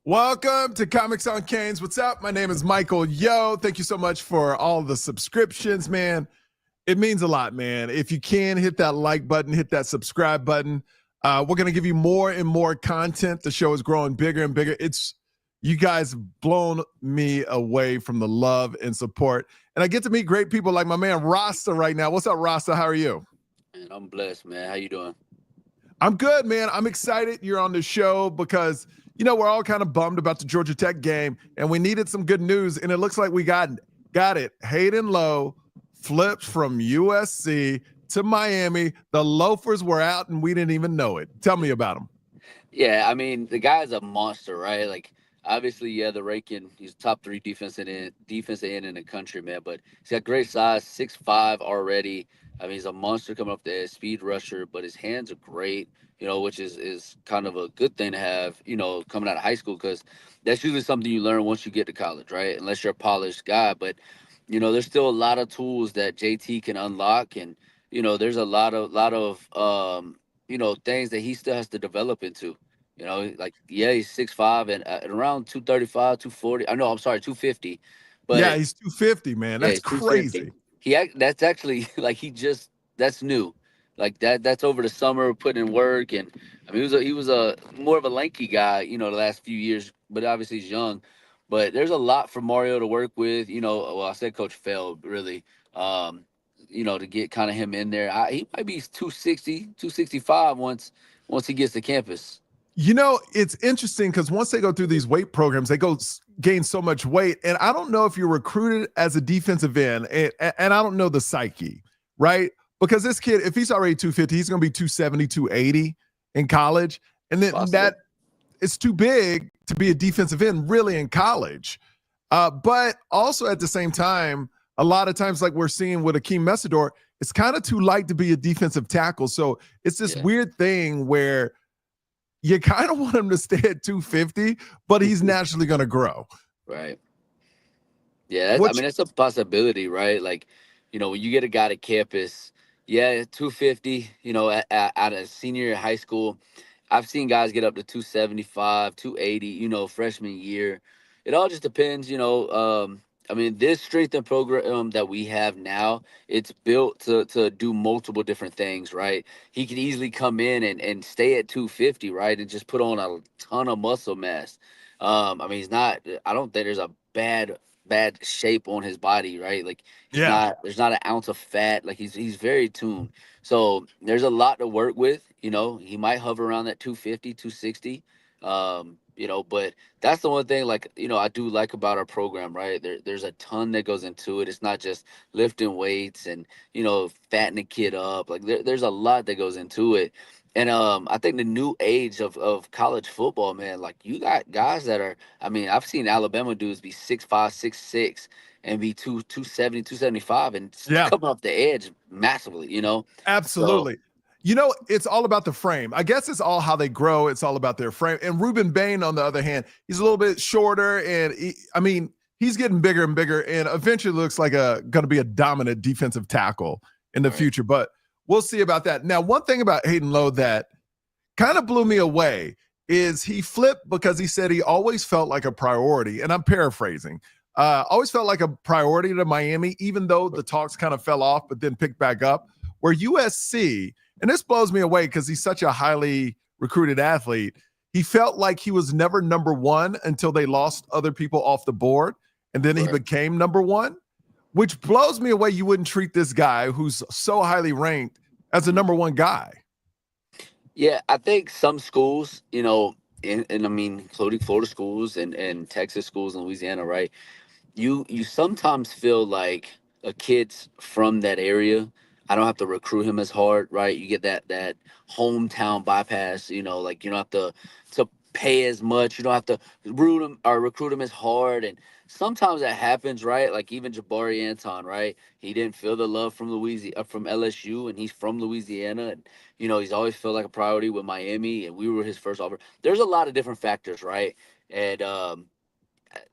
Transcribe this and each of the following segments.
Welcome to Comics on Canes. What's up? My name is Michael Yo. Thank you so much for all the subscriptions, man. It means a lot, man. If you can, hit that like button, hit that subscribe button. We're going to give you more and more content. The show is growing bigger and bigger. You guys have blown me away from the love and support. And I get to meet great people like my man Rasta right now. What's up, Rasta? How are you? Man, I'm blessed, man. How you doing? I'm good, man. I'm excited you're on the show because, we're all kind of bummed about the Georgia Tech game, and we needed some good news, and it looks like we got it. Hayden Lowe flipped from USC to Miami. The Loafers were out, and we didn't even know it. Tell me about him. Yeah, I mean, the guy's a monster, right? Like, obviously, yeah, the ranking, he's top three defensive end in the country, man. But he's got great size, 6'5" already. I mean, he's a monster coming up the edge, speed rusher, but his hands are great, which is kind of a good thing to have, coming out of high school, because that's usually something you learn once you get to college, right? Unless you're a polished guy. But, there's still a lot of tools that JT can unlock. And, there's a lot of things that he still has to develop into. Like, yeah, he's 6'5" and at around 235, 240. I know, I'm sorry, 250. Yeah, But he's 250, man. yeah, That's he's 250. crazy. That's actually like that's new. Like that's over the summer putting in work. And I mean he was a more of a lanky guy, the last few years, but obviously he's young. But there's a lot for Mario to work with, well, I said Coach failed really. Um, to get kind of him in there. He might be 260, 265 once he gets to campus. It's interesting because once they go through these weight programs, they gain so much weight. And I don't know if you're recruited as a defensive end, and I don't know the psyche, right? Because this kid, if he's already 250, he's going to be 270, 280 in college. And then that it's too big to be a defensive end really in college. But also at the same time, a lot of times, like we're seeing with Akeem Messidor, it's kind of too light to be a defensive tackle. So it's this weird thing where you kind of want him to stay at 250, but he's naturally going to grow. Right. Yeah, that's a possibility, right? Like, when you get a guy to campus, yeah, 250, at a senior year of high school, I've seen guys get up to 275, 280, freshman year. It all just depends, I mean, this strength and program that we have now, it's built to do multiple different things, right? He could easily come in and stay at 250, right? And just put on a ton of muscle mass. I mean, I don't think there's a bad shape on his body, right? Like there's not an ounce of fat. Like he's very tuned. So there's a lot to work with. He might hover around that 250, 260. But that's the one thing, like, I do like about our program, right? There's a ton that goes into it. It's not just lifting weights and, fattening a kid up. Like there's a lot that goes into it. And I think the new age of college football, man, like you got guys that are, I mean, I've seen Alabama dudes be 6'5", 6'6", and be 270, 275 and Yeah, come off the edge massively. So absolutely. It's all about the frame. I guess it's all how they grow. It's all about their frame. And Ruben Bain, on the other hand, he's a little bit shorter, and he's getting bigger and bigger, and eventually looks like going to be a dominant defensive tackle in the future. But we'll see about that. Now, one thing about Hayden Lowe that kind of blew me away is he flipped because he said he always felt like a priority, and I'm paraphrasing. Always felt like a priority to Miami, even though the talks kind of fell off, but then picked back up. Where USC, and this blows me away because he's such a highly recruited athlete, he felt like he was never number one until they lost other people off the board, and then he became number one, which blows me away. You wouldn't treat this guy who's so highly ranked as a number one guy. Yeah, I think some schools, and I mean, including Florida schools and Texas schools and Louisiana, right? You sometimes feel like a kid's from that area. I don't have to recruit him as hard, right? You get that hometown bypass, like you don't have to pay as much. You don't have to root him or recruit him as hard. And sometimes that happens, right? Like even Jabari Anton, right? He didn't feel the love from Louisiana, from LSU, and he's from Louisiana. And he's always felt like a priority with Miami, and we were his first offer. There's a lot of different factors, right? And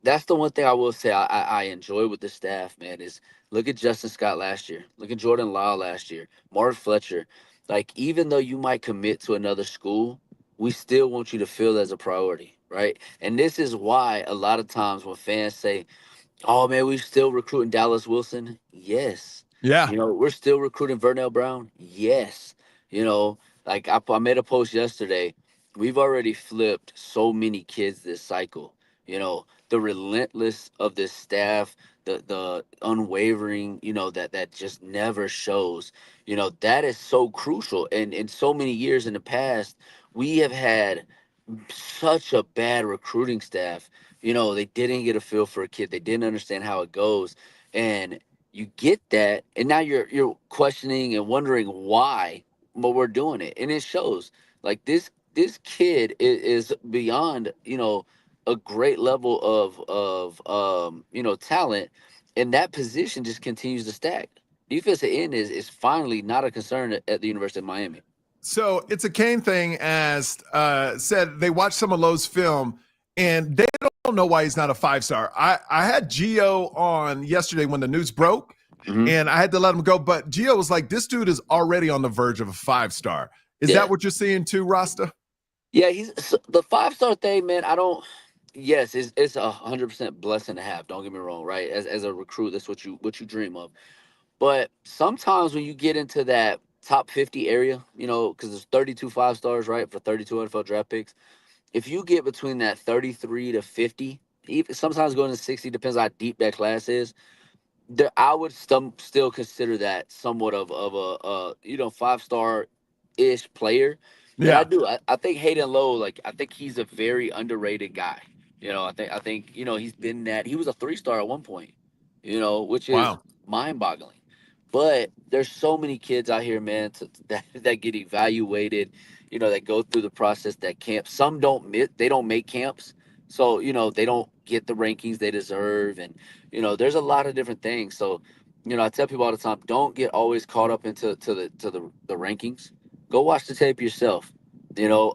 that's the one thing I will say I enjoy with the staff, man, is look at Justin Scott last year. Look at Jordan Lyle last year. Mark Fletcher. Like, even though you might commit to another school, we still want you to feel as a priority, right? And this is why a lot of times when fans say, oh man, we still recruiting Dallas Wilson. Yes. Yeah. We're still recruiting Vernell Brown. Yes. You know, like I made a post yesterday. We've already flipped so many kids this cycle. The relentless of this staff, the unwavering, that just never shows. That is so crucial. And in so many years in the past, we have had such a bad recruiting staff. They didn't get a feel for a kid. They didn't understand how it goes. And you get that, and now you're questioning and wondering why, but we're doing it. And it shows. Like this kid is beyond, a great level of talent, and that position just continues to stack. Defensive end is finally not a concern at the University of Miami. So it's a Kane thing, as said. They watched some of Lowe's film, and they don't know why he's not a 5-star. I had Gio on yesterday when the news broke, Mm-hmm. and I had to let him go. But Gio was like, "This dude is already on the verge of a 5-star." Is Yeah. that what you're seeing too, Rasta? Yeah, he's the 5-star thing, man. I don't. Yes, it's 100% blessing to have. Don't get me wrong, right? As a recruit, that's what you dream of. But sometimes when you get into that top 50 area, because there's 32 5-stars, right, for 32 NFL draft picks. If you get between that 33 to 50, even sometimes going to 60, depends how deep that class is. I would still consider that somewhat of a 5-star ish player. And I Yeah. do. I think Hayden Lowe, like I think he's a very underrated guy. I think he's been that he was a 3-star at one point. Which is Wow. mind boggling. But there's so many kids out here, man, that get evaluated. That go through the process that camp. Some they don't make camps, so they don't get the rankings they deserve, and there's a lot of different things. So, I tell people all the time, don't get always caught up into the rankings. Go watch the tape yourself.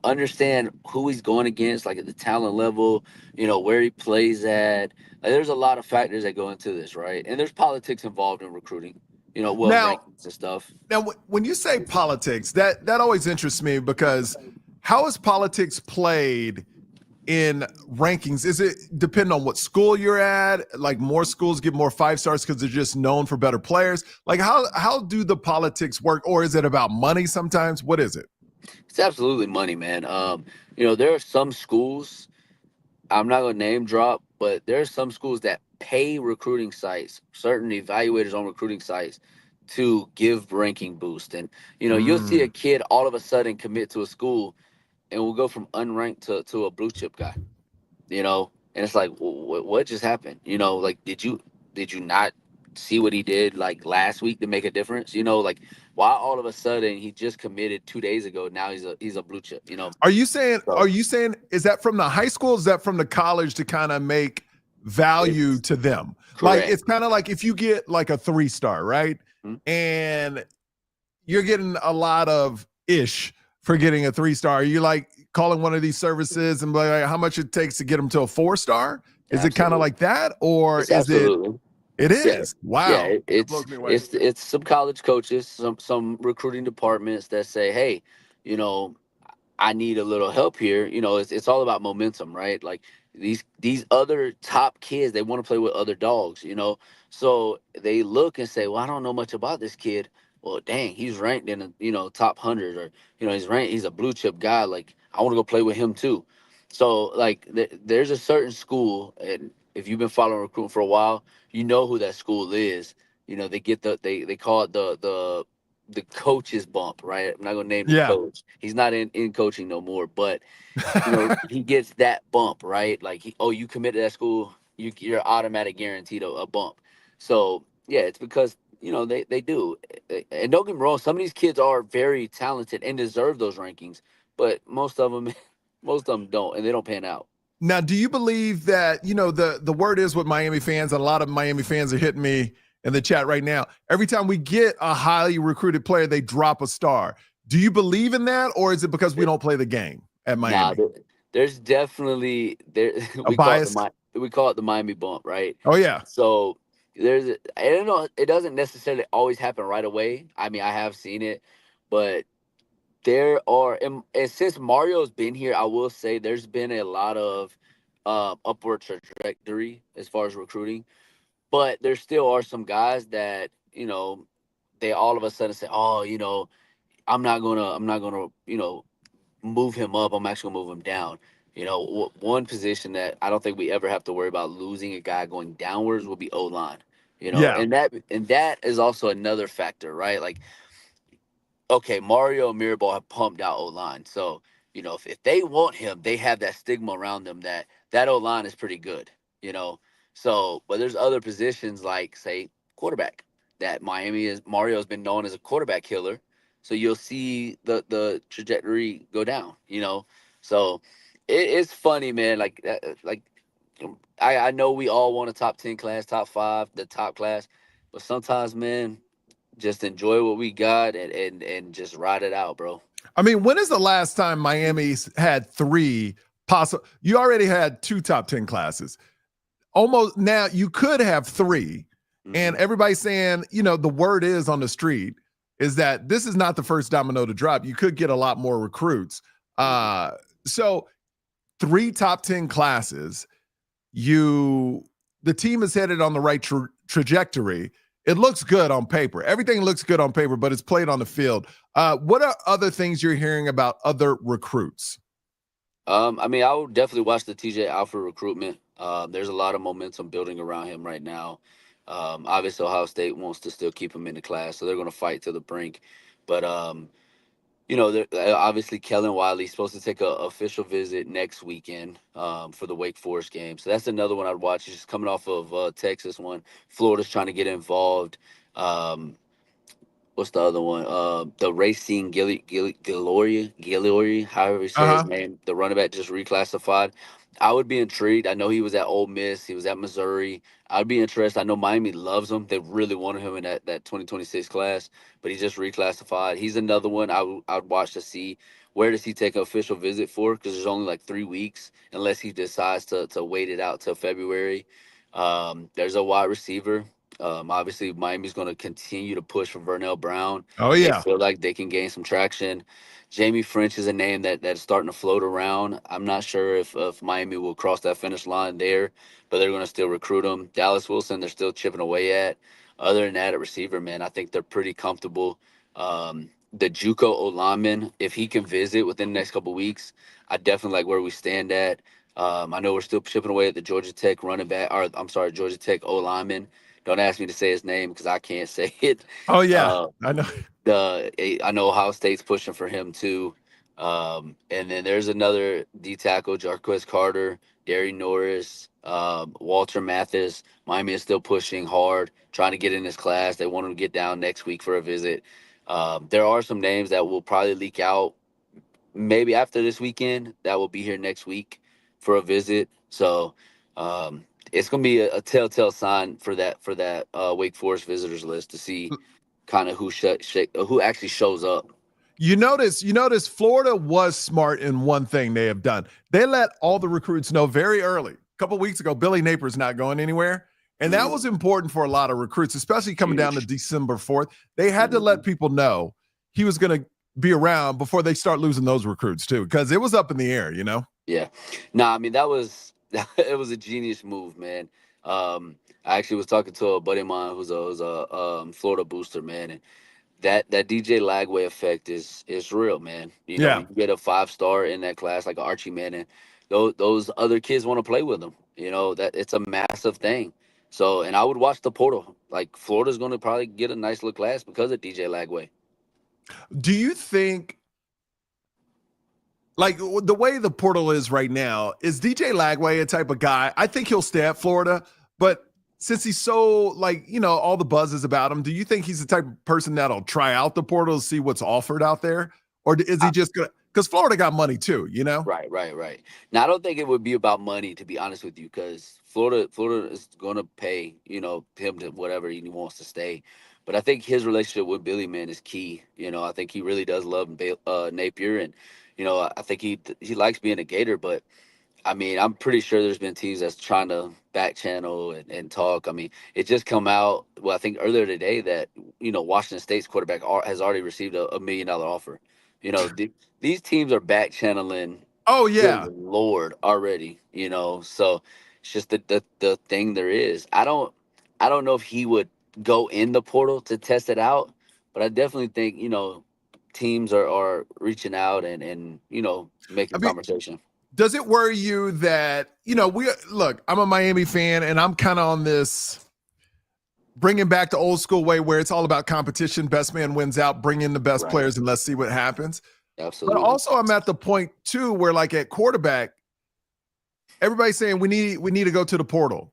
Understand who he's going against, like at the talent level, where he plays at. Like, there's a lot of factors that go into this, right? And there's politics involved in recruiting, Now, rankings and stuff. when you say politics, that always interests me, because how is politics played in rankings? Is it depend on what school you're at? Like, more schools get more 5-stars because they're just known for better players. Like, how do the politics work, or is it about money sometimes? What is it? It's absolutely money, man. There are some schools, I'm not gonna name drop, but there are some schools that pay recruiting sites, certain evaluators on recruiting sites, to give ranking boost. And you'll see a Mm. kid all of a sudden commit to a school and will go from unranked to a blue chip guy. And it's like, what just happened? Like, did you not see what he did like last week to make a difference? Like, why all of a sudden he just committed 2 days ago? Now he's a blue chip. Are you saying? So Are you saying? Is that from the high school? Is that from the college to kind of make value it's to them? Like, correct. it's kind of like if you get like a 3-star, right, Mhm. and you're getting a lot of ish for getting a 3-star. Are you like calling one of these services and be like, how much it takes to get them to a 4-star? Is it kind of Absolutely. like that, or It's is it? absolutely. It Yeah, is. yeah. Wow, that It's blows me away. it's some college coaches, some recruiting departments that say, hey, you know, I need a little help here. It's all about momentum, right? Like these other top kids, they want to play with other dogs. So they look and say, well, I don't know much about this kid. Well, dang, he's ranked in the top 100, or he's a blue chip guy. Like, I want to go play with him too. So like there's a certain school, and if you've been following recruiting for a while, you know who that school is. They get they call it the coach's bump, right? I'm not gonna name the Yeah. coach. He's not in coaching no more, but he gets that bump, right? Like, you commit to that school, you're automatic guaranteed a bump. So yeah, it's because they do. And don't get me wrong, some of these kids are very talented and deserve those rankings, but most of them, most of them don't, and they don't pan out. Now, do you believe that, the word is with Miami fans, and a lot of Miami fans are hitting me in the chat right now. Every time we get a highly recruited player, they drop a star. Do you believe in that, or is it because we don't play the game at Nah, Miami? there's definitely there. A bias? We call it the Miami bump, right? Oh yeah. So I don't know. It doesn't necessarily always happen right away. I mean, I have seen it, but There are, and since Mario's been here, I will say there's been a lot of upward trajectory as far as recruiting. But there still are some guys that, they all of a sudden say, "Oh, I'm not gonna, move him up. I'm actually gonna move him down." One position that I don't think we ever have to worry about losing a guy going downwards will be O line. Yeah. And that is also another factor, right? Like, okay, Mario and Mirabal have pumped out O line. So, if they want him, they have that stigma around them that O line is pretty good, you know. So, but there's other positions like, say, quarterback, that Mario has been known as a quarterback killer. So you'll see the trajectory go down, So it's funny, man. Like I know we all want a top 10 class, top five, the top class, but sometimes, man, just enjoy what we got and just ride it out, bro. I mean, when is the last time Miami's had three possible? You already had two top 10 classes. Almost now you could have three. And Hmm. everybody's saying, the word is on the street is that this is not the first domino to drop. You could get a lot more recruits. Hmm. So three top 10 classes, the team is headed on the right trajectory. It looks good on paper. Everything looks good on paper, but it's played on the field. What are other things you're hearing about other recruits? I mean, I would definitely watch the TJ Alford recruitment. There's a lot of momentum building around him right now. Obviously, Ohio State wants to still keep him in the class, so they're going to fight to the brink. But obviously Kellen Wiley's supposed to take a official visit next weekend for the Wake Forest game. So that's another one I'd watch. He's just coming off of Texas one. Florida's trying to get involved. Um, what's the other one? The Racing Gillory, however you Uh say his huh. name. The running back just reclassified. I would be intrigued. I know he was at Ole Miss. He was at Missouri. I'd be interested. I know Miami loves him. They really wanted him in that 2026 class, but he just reclassified. He's another one I'd watch to see where does he take an official visit for, because there's only like 3 weeks unless he decides to wait it out till February. There's a wide receiver. Obviously, Miami's going to continue to push for Vernell Brown. Oh They yeah. feel like they can gain some traction. Jamie French is a name that's starting to float around. I'm not sure if Miami will cross that finish line there, but they're going to still recruit him. Dallas Wilson, they're still chipping away at. Other than that, at receiver, man, I think they're pretty comfortable. The JUCO O lineman, if he can visit within the next couple weeks, I definitely like where we stand at. I know we're still chipping away at the Georgia Tech running back, or I'm sorry, Georgia Tech O lineman. Don't ask me to say his name because I can't say it. Oh yeah. Uh, I know. I know Ohio State's pushing for him too. And then there's another D tackle, Jarquez Carter, Derry Norris, Walter Mathis. Miami is still pushing hard, trying to get in this class. They want him to get down next week for a visit. There are some names that will probably leak out maybe after this weekend that will be here next week for a visit. So it's going to be a telltale sign for that Wake Forest visitors list to see kind of who actually shows up. You notice Florida was smart in one thing they have done. They let all the recruits know very early. A couple weeks ago, Billy Napier's not going anywhere. And that was Mm, important for a lot of recruits, especially coming down to huge. December 4th. They had to Mhm. let people know he was going to be around before they start losing those recruits too, because it was up in the air. Yeah. Nah, I mean that was it was a genius move, man. I actually was talking to a buddy of mine who's a Florida booster, man, and that DJ Lagway effect is real, man. Yeah. You get a 5 star in that class like Archie Manning, those other kids want to play with them. That it's a massive thing. So, and I would watch the portal. Like Florida's going to probably get a nice little class because of DJ Lagway. Do you think, like the way the portal is right now, is DJ Lagway a type of guy? I think he'll stay at Florida, but since he's so all the buzz is about him, do you think he's the type of person that'll try out the portal to see what's offered out there? Or is he just gonna, because Florida got money too? Right, right, right. Now I don't think it would be about money, to be honest with you, because Florida is going to pay, him to whatever he wants to stay. But I think his relationship with Billy, man, is key. I think he really does love Napier, and I think he likes being a Gator. But I mean, I'm pretty sure there's been teams that's trying to back channel and talk. I mean, it just come out. Well, I think earlier today that Washington State's quarterback has already received a $1 million offer. You know, these teams are back channeling. Oh Good yeah. Lord, already. So it's just the thing there is. I don't know if he would go in the portal to test it out, but I definitely think teams are reaching out and I making mean, conversation. does it worry you that, we look, I'm a Miami fan and I'm kind of on this bringing back the old school way where it's all about competition, best man wins out, bring in the best Right. players and let's see what happens. But Absolutely. also I'm at the point too where like at quarterback, everybody's saying we need to go to the portal,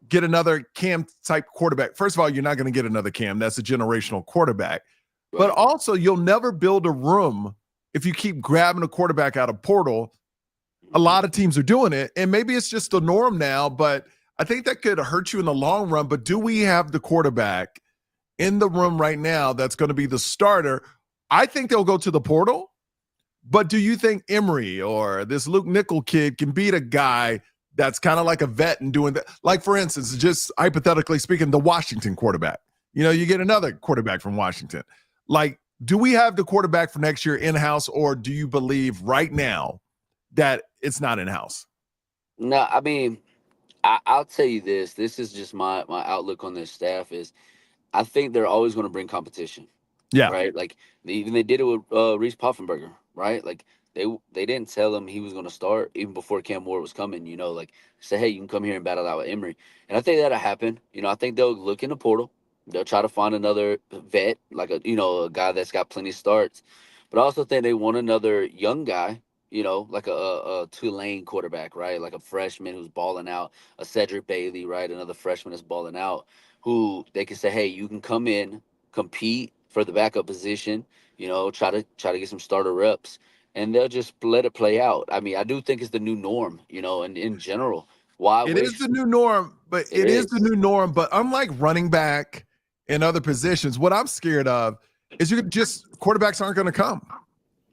get another Cam type quarterback. First of all, you're not going to get another Cam. That's a generational quarterback. But Right. also you'll never build a room if you keep grabbing a quarterback out of portal. A lot of teams are doing it, and maybe it's just the norm now, but I think that could hurt you in the long run. But do we have the quarterback in the room right now that's going to be the starter? I think they'll go to the portal, but do you think Emory or this Luke Nickel kid can beat a guy that's kind of like a vet and doing that? Like, for instance, just hypothetically speaking, the Washington quarterback. You get another quarterback from Washington. Like, do we have the quarterback for next year in-house, or do you believe right now that it's not in-house? No, I mean, I'll tell you this. This is just my outlook on this staff is I think they're always going to bring competition. Yeah. Right? Like even they did it with Reese Poffenberger, right? Like they didn't tell him he was going to start even before Cam Ward was coming. Like say, hey, you can come here and battle out with Emory, and I think that'll happen. I think they'll look in the portal, they'll try to find another vet, like a guy that's got plenty of starts, but I also think they want another young guy. Like a Tulane quarterback, right? Like a freshman who's balling out, a Cedric Bailey, right? Another freshman that's balling out, who they can say, hey, you can come in, compete for the backup position, try to get some starter reps, and they'll just let it play out. I mean, I do think it's the new norm, and in general. Why It is the waste? new norm, but It it is the is. new norm. But unlike running back and other positions, what I'm scared of is quarterbacks aren't going to come.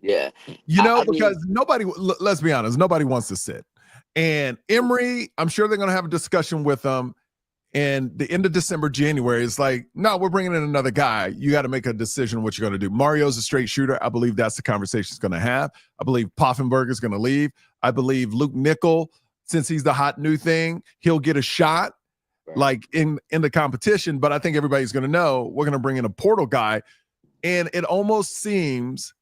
Yeah. I Because mean, let's be honest, nobody wants to sit. And Emory, I'm sure they're going to have a discussion with them. And the end of December, January is like, no, we're bringing in another guy. You got to make a decision what you're going to do. Mario's a straight shooter. I believe that's the conversation it's going to have. I believe Poffenberg is going to leave. I believe Luke Nickel, since he's the hot new thing, he'll get a shot right. like in the competition. But I think everybody's going to know we're going to bring in a portal guy. And it almost seems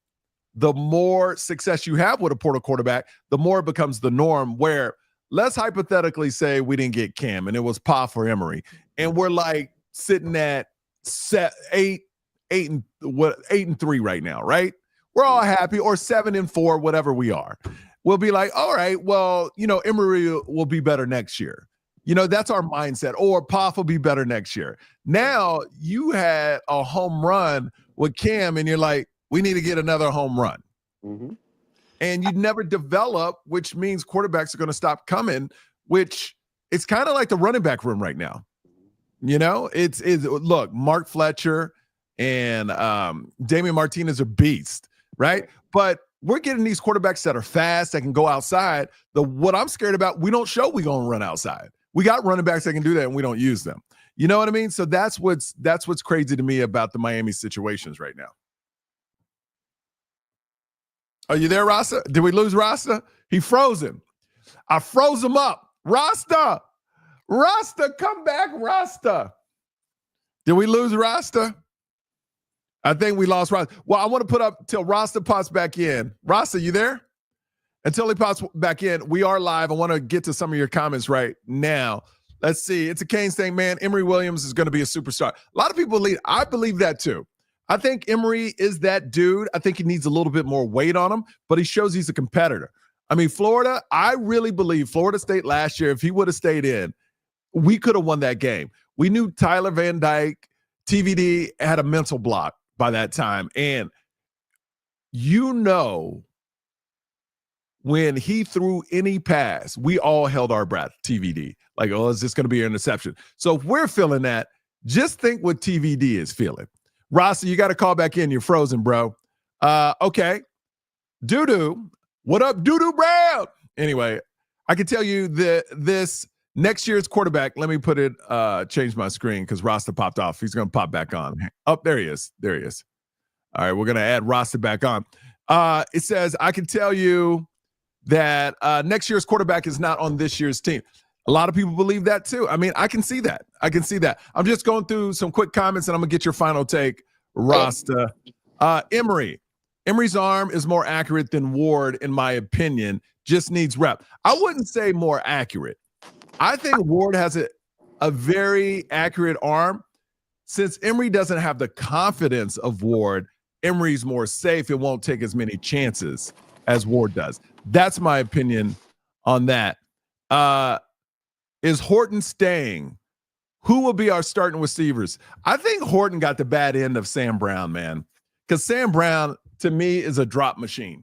the more success you have with a portal quarterback, the more it becomes the norm where let's hypothetically say we didn't get Cam and it was Poff or Emory. And we're like sitting at 8-3 right now, right? We're all happy, or 7-4, whatever we are. We'll be like, all right, well, Emory will be better next year. That's our mindset. Or Poff will be better next year. Now you had a home run with Cam and you're like, we need to get another home run. Mm-hmm. And you never develop, which means quarterbacks are going to stop coming, which it's kind of like the running back room right now. It's look, Mark Fletcher and Damian Martinez are beasts, right? But we're getting these quarterbacks that are fast, that can go outside. What I'm scared about, we don't show we going to run outside. We got running backs that can do that and we don't use them. You know what I mean? So that's what's crazy to me about the Miami situations right now. Are you there, Rasta? Did we lose Rasta? He frozen. I froze him up. Rasta, come back, Rasta. Did we lose Rasta? I think we lost Rasta. Well, I want to put up till Rasta pops back in. Rasta, you there? Until he pops back in, we are live. I want to get to some of your comments right now. Let's see. It's a Canes thing, man. Emory Williams is going to be a superstar. A lot of people believe. I believe that too. I think Emory is that dude. I think he needs a little bit more weight on him, but he shows he's a competitor. I mean, Florida, I really believe Florida State last year, if he would have stayed in, we could have won that game. We knew Tyler Van Dyke, TVD, had a mental block by that time. And when he threw any pass, we all held our breath, TVD. Like, oh, is this going to be an interception? So if we're feeling that, just think what TVD is feeling. Rossi, you got to call back in. You're frozen, bro. Okay. Doo-doo. What up, Doo-doo Brown? Anyway, I can tell you that this next year's quarterback, let me put it, change my screen because Rasta popped off. He's going to pop back on. Oh, there he is. There he is. All right, we're going to add Rasta back on. It says, I can tell you that next year's quarterback is not on this year's team. A lot of people believe that too. I mean, I can see that. I'm just going through some quick comments and I'm going to get your final take, Rasta. Emory's arm is more accurate than Ward, in my opinion, just needs rep. I wouldn't say more accurate. I think Ward has a very accurate arm. Since Emory doesn't have the confidence of Ward, Emory's more safe and won't take as many chances as Ward does. That's my opinion on that. Is Horton staying? Who will be our starting receivers? I think Horton got the bad end of Sam Brown, man. Because Sam Brown, to me, is a drop machine.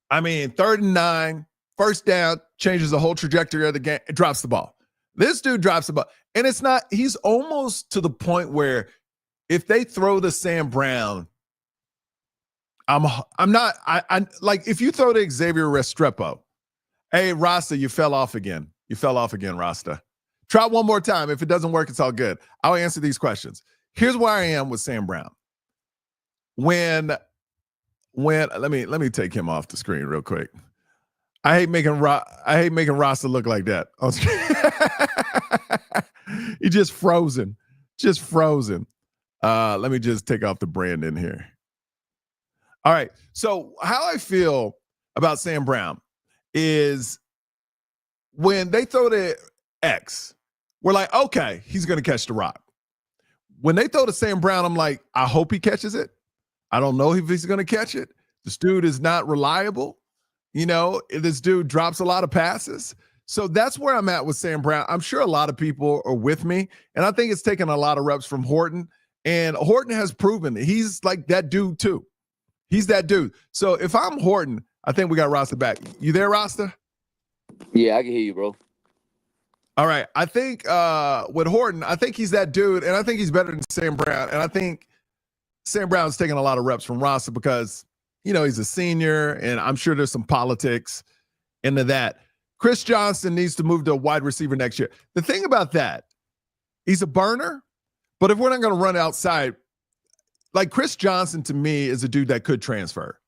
I mean, 3rd and 9, first down, changes the whole trajectory of the game, drops the ball. This dude drops the ball. And it's not, he's almost to the point where if they throw the Sam Brown, I'm not, I like if you throw to Xavier Restrepo, hey, Rasta, you fell off again. Rasta. Try one more time. If it doesn't work, it's all good. I'll answer these questions. Here's where I am with Sam Brown. When let me take him off the screen real quick. I hate making Rasta look like that. He just frozen. Let me just take off the brand in here. All right. So how I feel about Sam Brown is when they throw the X, we're like, okay, he's going to catch the rock. When they throw to Sam Brown, I'm like, I hope he catches it. I don't know if he's going to catch it. This dude is not reliable. You know, this dude drops a lot of passes. So that's where I'm at with Sam Brown. I'm sure a lot of people are with me, and I think it's taken a lot of reps from Horton. And Horton has proven that he's like that dude too. He's that dude. So if I'm Horton, I think we got Rasta back. You there, Rasta? Yeah, I can hear you, bro. All right. I think with Horton, I think he's that dude, and I think he's better than Sam Brown. And I think Sam Brown's taking a lot of reps from Rasta because, you know, he's a senior, and I'm sure there's some politics into that. Chris Johnson needs to move to a wide receiver next year. The thing about that, he's a burner, but if we're not going to run outside, like Chris Johnson to me is a dude that could transfer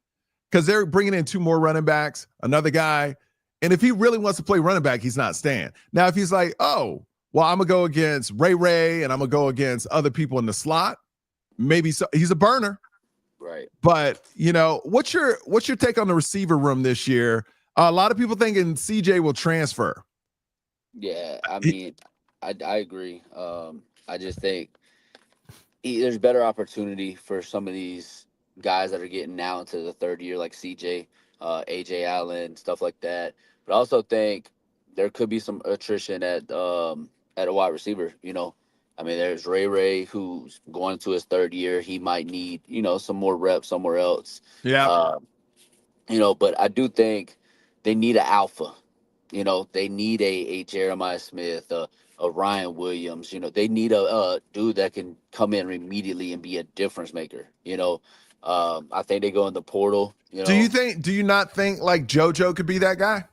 because they're bringing in 2 more running backs, another guy. And if he really wants to play running back, he's not staying. Now, if he's like, oh, well, I'm going to go against Ray and I'm going to go against other people in the slot, maybe so, he's a burner. Right. But, you know, what's your take on the receiver room this year? A lot of people thinking CJ will transfer. Yeah, I mean, I agree. I just think there's better opportunity for some of these guys that are getting now into the 3rd year, like CJ, AJ Allen, stuff like that. But I also think there could be some attrition at a wide receiver. You know, I mean, there's Ray who's going into his 3rd year. He might need, you know, some more reps somewhere else. Yeah. You know, but I do think they need an alpha. You know, they need a Jeremiah Smith, a Ryan Williams. You know, they need a dude that can come in immediately and be a difference maker. You know, I think they go in the portal. You know, Do you not think like JoJo could be that guy?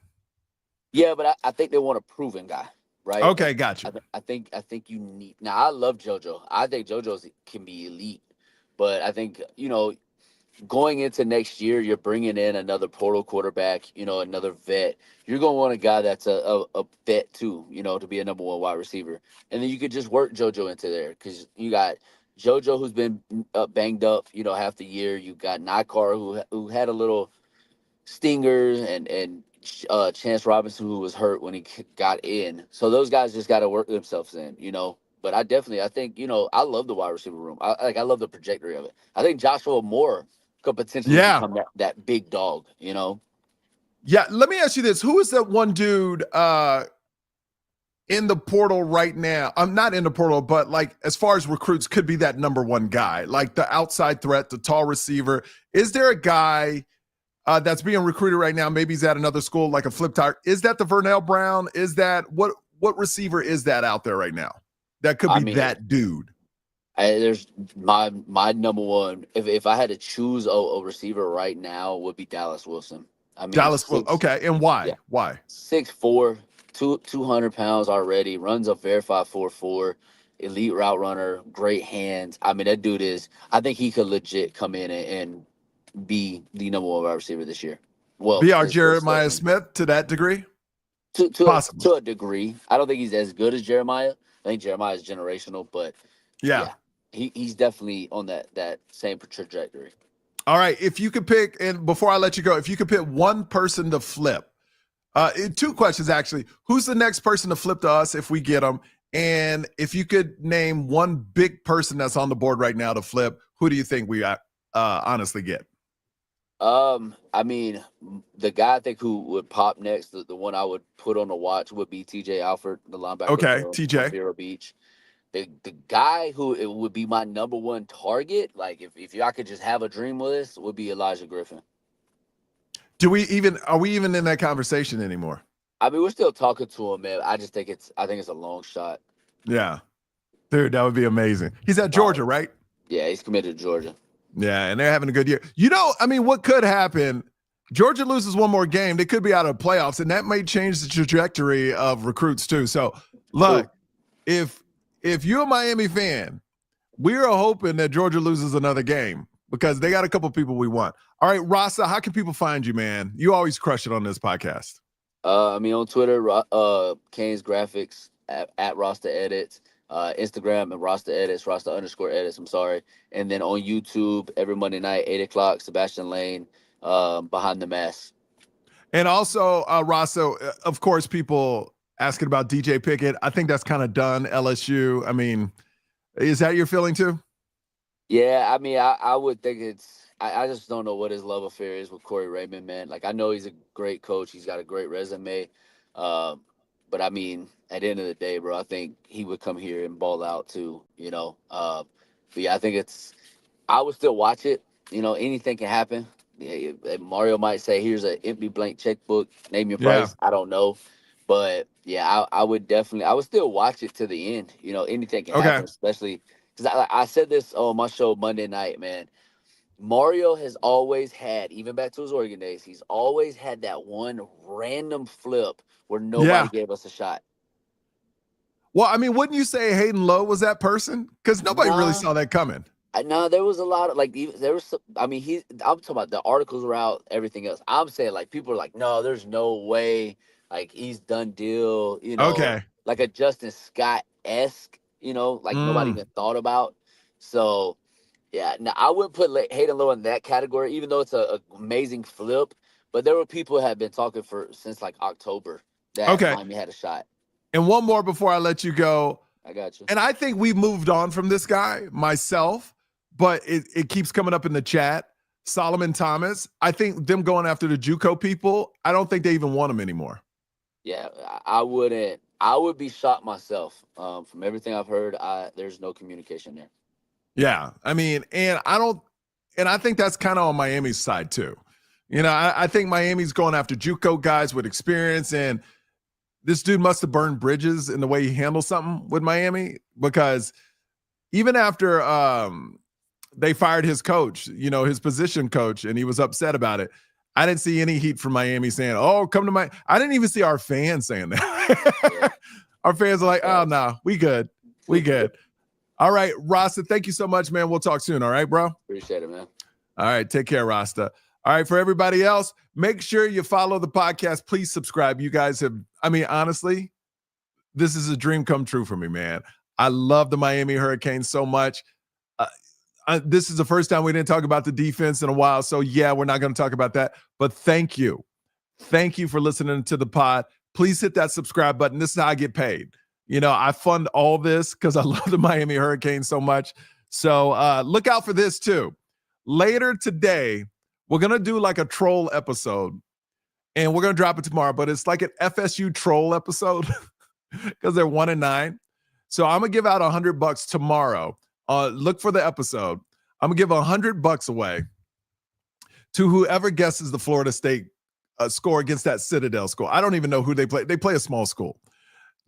Yeah, but I think they want a proven guy, right? Okay, gotcha. I think you need. Now, I love JoJo. I think JoJo can be elite, but I think, you know, going into next year, you're bringing in another portal quarterback, you know, another vet. You're going to want a guy that's a vet too, you know, to be a number 1 wide receiver. And then you could just work JoJo into there because you got JoJo who's been banged up, you know, half the year. You got Nakar who had a little stinger and Chance Robinson who was hurt when he got in. So those guys just got to work themselves in, you know. But I think, you know, I love the wide receiver room. I love the trajectory of it. I think Joshua Moore could potentially become that big dog, you know? Yeah, let me ask you this. Who is that one dude in the portal right now? I'm not in the portal, but like as far as recruits could be that number 1 guy, like the outside threat, the tall receiver. Is there a guy that's being recruited right now? Maybe he's at another school, like a flip tire. Is that the Vernell Brown? Is that what receiver is that out there right now? That could be that dude. There's my number 1. If I had to choose a receiver right now, would be Dallas Wilson. I mean, Dallas Wilson. Okay, and why? Yeah. Why? 6'4", 200 pounds already. Runs a verified 4.4. Elite route runner. Great hands. I mean, that dude is. I think he could legit come in and be the number one wide receiver this year. Well, Be our his first Jeremiah season. Smith to that degree? To Possibly. a degree. I don't think he's as good as Jeremiah. I think Jeremiah is generational, but Yeah. yeah, he's definitely on that same trajectory. All right. If you could pick, and before I let you go, if you could pick one person to flip, two questions actually. Who's the next person to flip to us if we get them? And if you could name one big person that's on the board right now to flip, who do you think we honestly get? I mean, the guy I think who would pop next, the one I would put on the watch would be TJ Alford, the linebacker Okay, from TJ. Vero Beach. The guy who it would be my number one target, like if y'all could just have a dream list, would be Elijah Griffin. Are we even in that conversation anymore? I mean, we're still talking to him, man. I think it's a long shot. Yeah. Dude, that would be amazing. He's at Georgia, right? Yeah, he's committed to Georgia. Yeah, and they're having a good year. I mean, what could happen? Georgia loses one more game. They could be out of playoffs, and that may change the trajectory of recruits too. So, look, if you're a Miami fan, we are hoping that Georgia loses another game because they got a couple people we want. All right, Rasa, how can people find you, man? You always crush it on this podcast. I mean, on Twitter, Kane's Graphics at Rasta Edits. Instagram and Rasta Edits, Rasta_edits, I'm sorry. And then on YouTube, every Monday night, 8 o'clock, Sebastian Lane, Behind the Mask. And also, Rasta, of course, people asking about DJ Pickett. I think that's kind of done, LSU. I mean, is that your feeling too? Yeah, I mean, I would think I just don't know what his love affair is with Corey Raymond, man. Like, I know he's a great coach. He's got a great resume. But I mean, at the end of the day, bro, I think he would come here and ball out too, But yeah, I think I would still watch it. Anything can happen. Yeah, Mario might say, here's an empty blank checkbook, name your price. I don't know. But yeah, I would still watch it to the end. Anything can happen, especially because I said this on my show Monday night, man. Mario has always had, even back to his Oregon days, he's always had that one random flip where nobody gave us a shot. Well, I mean, wouldn't you say Hayden Lowe was that person? Because nobody really saw that coming. No, there was a lot of there was some, I mean, I'm talking about the articles were out, everything else. I'm saying people are like, no, there's no way, he's done deal, like a Justin Scott-esque, nobody even thought about. So yeah, now I wouldn't put Hayden Lowe in that category, even though it's an amazing flip. But there were people who had been talking since October that Miami had a shot. And one more before I let you go. I got you. And I think we've moved on from this guy myself, but it keeps coming up in the chat. Solomon Thomas. I think them going after the JUCO people, I don't think they even want him anymore. Yeah, I wouldn't. I would be shocked myself. From everything I've heard, there's no communication there. Yeah, I mean, and I think that's kind of on Miami's side too. I think Miami's going after JUCO guys with experience, and this dude must have burned bridges in the way he handled something with Miami, because even after they fired his coach, his position coach, and he was upset about it, I didn't see any heat from Miami saying, oh, come to my – I didn't even see our fans saying that. Our fans are like, oh, no, we good. We good. All right, Rasta, thank you so much, man. We'll talk soon. All right, bro? Appreciate it, man. All right, take care, Rasta. All right, for everybody else, make sure you follow the podcast. Please subscribe. You guys have, honestly, this is a dream come true for me, man. I love the Miami Hurricanes so much. This is the first time we didn't talk about the defense in a while. So yeah, we're not going to talk about that, but thank you. Thank you for listening to the pod. Please hit that subscribe button. This is how I get paid. I fund all this because I love the Miami Hurricanes so much. So look out for this too. Later today, we're going to do like a troll episode, and we're going to drop it tomorrow, but it's like an FSU troll episode because they're 1-9. So I'm going to give out $100 tomorrow. Look for the episode. I'm going to give $100 away to whoever guesses the Florida State score against that Citadel school. I don't even know who they play. They play a small school.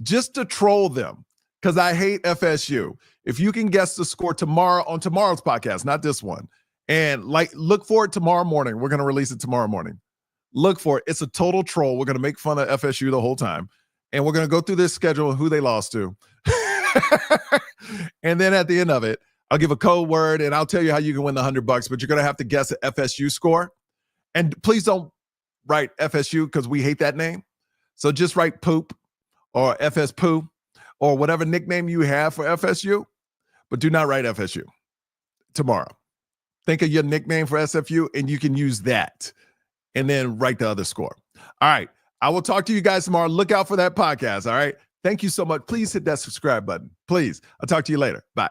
Just to troll them, because I hate FSU. If you can guess the score tomorrow on tomorrow's podcast, not this one, and look for it tomorrow morning. We're going to release it tomorrow morning. Look for it. It's a total troll. We're going to make fun of FSU the whole time, and we're going to go through this schedule and who they lost to. And then at the end of it, I'll give a code word and I'll tell you how you can win the $100, but you're going to have to guess an FSU score. And please don't write FSU because we hate that name. So just write poop or FS poo or whatever nickname you have for FSU, but do not write FSU tomorrow. Think of your nickname for SFU and you can use that and then write the other score. All right. I will talk to you guys tomorrow. Look out for that podcast. All right. Thank you so much. Please hit that subscribe button. Please. I'll talk to you later. Bye.